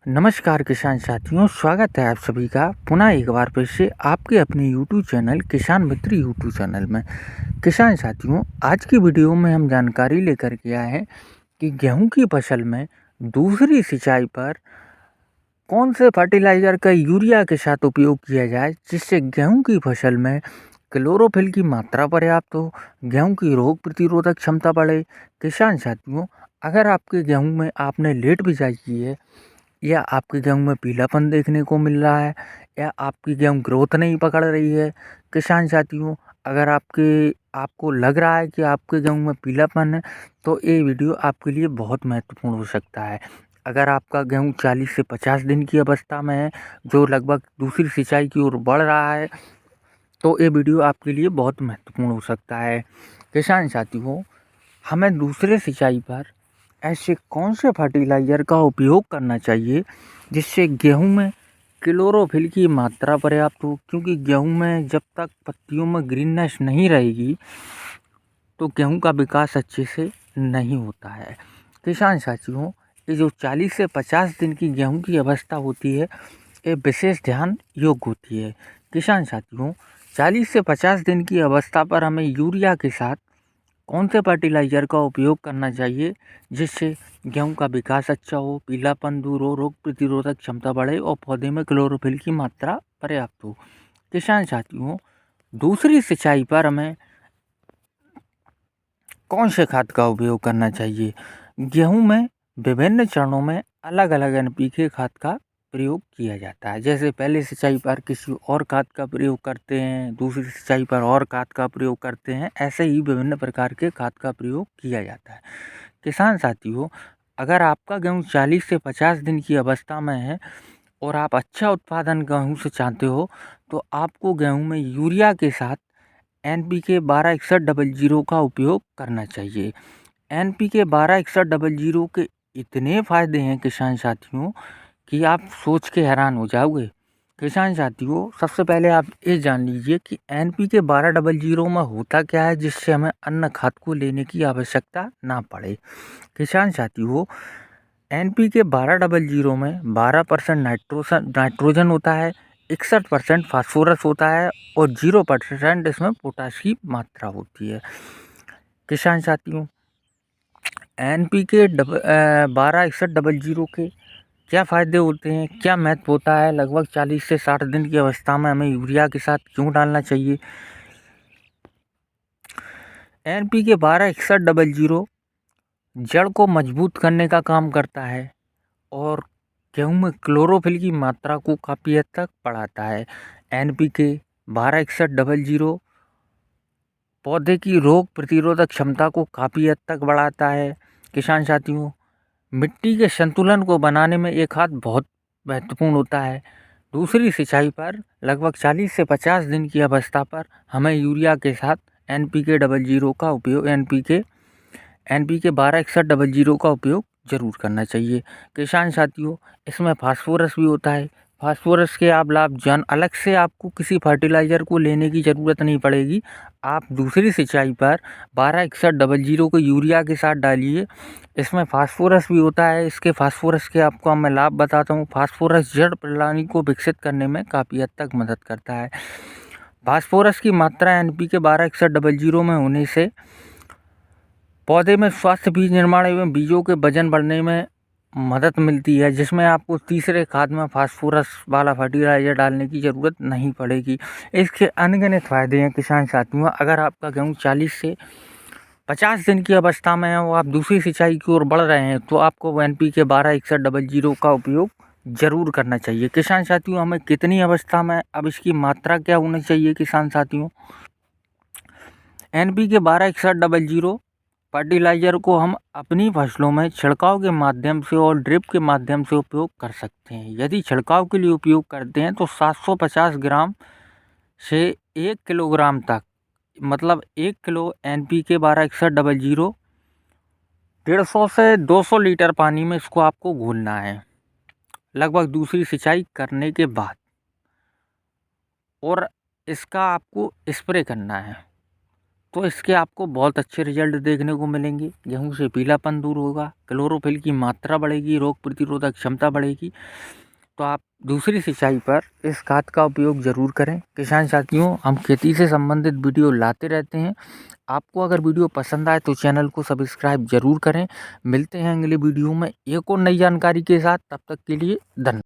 नमस्कार किसान साथियों, स्वागत है आप सभी का पुनः एक बार फिर से आपके अपने यूट्यूब चैनल किसान मित्र यूट्यूब चैनल में। किसान साथियों, आज की वीडियो में हम जानकारी लेकर के आए हैं कि गेहूं की फसल में दूसरी सिंचाई पर कौन से फर्टिलाइज़र का यूरिया के साथ उपयोग किया जाए, जिससे गेहूं की फसल में क्लोरोफिल की मात्रा पर्याप्त हो, गेहूं की रोग प्रतिरोधक क्षमता बढ़े। किसान साथियों, अगर आपके गेहूं में आपने लेट बिजाई की है या आपके गेहूं में पीलापन देखने को मिल रहा है या आपकी गेहूं ग्रोथ नहीं पकड़ रही है, किसान साथियों, अगर आपको लग रहा है कि आपके गेहूं में पीलापन है, तो ये वीडियो आपके लिए बहुत महत्वपूर्ण हो सकता है। अगर आपका गेहूं 40 से 50 दिन की अवस्था में है, जो लगभग दूसरी सिंचाई की ओर बढ़ रहा है, तो ये वीडियो आपके लिए बहुत महत्वपूर्ण हो सकता है। किसान साथियों, हमें दूसरे सिंचाई पर ऐसे कौन से फर्टिलाइज़र का उपयोग करना चाहिए जिससे गेहूं में क्लोरोफिल की मात्रा पर्याप्त हो, क्योंकि गेहूं में जब तक पत्तियों में ग्रीननेस नहीं रहेगी तो गेहूं का विकास अच्छे से नहीं होता है। किसान साथियों, ये जो 40 से 50 दिन की गेहूं की अवस्था होती है, ये विशेष ध्यान योग्य होती है। किसान साथियों, 40 से 50 दिन की अवस्था पर हमें यूरिया के साथ कौन से फर्टिलाइज़र का उपयोग करना चाहिए जिससे गेहूं का विकास अच्छा हो, पीलापन दूर हो, रोग प्रतिरोधक क्षमता बढ़े और पौधे में क्लोरोफिल की मात्रा पर्याप्त हो। किसान साथियों, दूसरी सिंचाई पर हमें कौन से खाद का उपयोग करना चाहिए? गेहूं में विभिन्न चरणों में अलग अलग एनपीके खाद का प्रयोग किया जाता है। जैसे पहले सिंचाई पर किसी और खाद का प्रयोग करते हैं, दूसरी सिंचाई पर और खाद का प्रयोग करते हैं, ऐसे ही विभिन्न प्रकार के खाद का प्रयोग किया जाता है। किसान साथियों, अगर आपका गेहूं 40 से 50 दिन की अवस्था में है और आप अच्छा उत्पादन गेहूं से चाहते हो, तो आपको गेहूं में यूरिया के साथ एनपीके 126100 का उपयोग करना चाहिए। एनपीके 126100 के इतने फ़ायदे हैं किसान साथियों कि आप सोच के हैरान हो जाओगे। किसान साथियों, सबसे पहले आप ये जान लीजिए कि एनपीके 1200 में होता क्या है जिससे हमें अन्य खाद को लेने की आवश्यकता ना पड़े। किसान साथियों, एनपीके 1200 में 12% नाइट्रोजन होता है, 61% फास्फोरस होता है और 0% इसमें पोटाश की मात्रा होती है। किसान साथियों, एनपीके 126100 के क्या फ़ायदे होते हैं, क्या महत्व होता है, लगभग 40 से 60 दिन की अवस्था में हमें यूरिया के साथ क्यों डालना चाहिए? एनपीके 126100 जड़ को मजबूत करने का काम करता है और गेहूं में क्लोरोफिल की मात्रा को काफ़ी हद तक बढ़ाता है। एनपीके 126100 पौधे की रोग प्रतिरोधक क्षमता को काफ़ी हद तक बढ़ाता है। किसान साथियों, मिट्टी के संतुलन को बनाने में ये खाद बहुत महत्वपूर्ण होता है। दूसरी सिंचाई पर लगभग 40 से 50 दिन की अवस्था पर हमें यूरिया के साथ एनपीके 126100 का उपयोग ज़रूर करना चाहिए। किसान साथियों, इसमें फास्फोरस भी होता है। फास्फोरस के आप लाभ जान अलग से आपको किसी फर्टिलाइज़र को लेने की ज़रूरत नहीं पड़ेगी। आप दूसरी सिंचाई पर 126100 को यूरिया के साथ डालिए। इसमें फास्फोरस भी होता है। इसके फास्फोरस के आपको मैं लाभ बताता हूँ। फास्फोरस जड़ प्रणाली को विकसित करने में काफ़ी हद तक मदद करता है। फास्फोरस की मात्रा एनपीके 126100 में होने से पौधे में स्वास्थ्य बीज निर्माण एवं बीजों के वजन बढ़ने में मदद मिलती है, जिसमें आपको तीसरे खाद में फास्फोरस वाला फर्टिलाइज़र डालने की ज़रूरत नहीं पड़ेगी। इसके अनगिनत फ़ायदे हैं किसान साथियों। अगर आपका गेहूँ 40 से 50 दिन की अवस्था में है और आप दूसरी सिंचाई की ओर बढ़ रहे हैं, तो आपको एनपीके 126100 का उपयोग ज़रूर करना चाहिए। किसान साथियों, हमें कितनी अवस्था में अब इसकी मात्रा क्या होनी चाहिए? किसान साथियों, एनपीके 126100 फर्टिलाइज़र को हम अपनी फसलों में छिड़काव के माध्यम से और ड्रिप के माध्यम से उपयोग कर सकते हैं। यदि छिड़काव के लिए उपयोग करते हैं तो 750 ग्राम से 1 किलोग्राम तक, मतलब 1 किलो एनपीके 126100 150 से 200 लीटर पानी में इसको आपको घोलना है, लगभग दूसरी सिंचाई करने के बाद, और इसका आपको स्प्रे करना है। तो इसके आपको बहुत अच्छे रिजल्ट देखने को मिलेंगे। गेहूँ से पीलापन दूर होगा, क्लोरोफिल की मात्रा बढ़ेगी, रोग प्रतिरोधक क्षमता बढ़ेगी। तो आप दूसरी सिंचाई पर इस खाद का उपयोग ज़रूर करें। किसान साथियों, हम खेती से संबंधित वीडियो लाते रहते हैं। आपको अगर वीडियो पसंद आए तो चैनल को सब्सक्राइब ज़रूर करें। मिलते हैं अगले वीडियो में एक और नई जानकारी के साथ। तब तक के लिए धन्यवाद।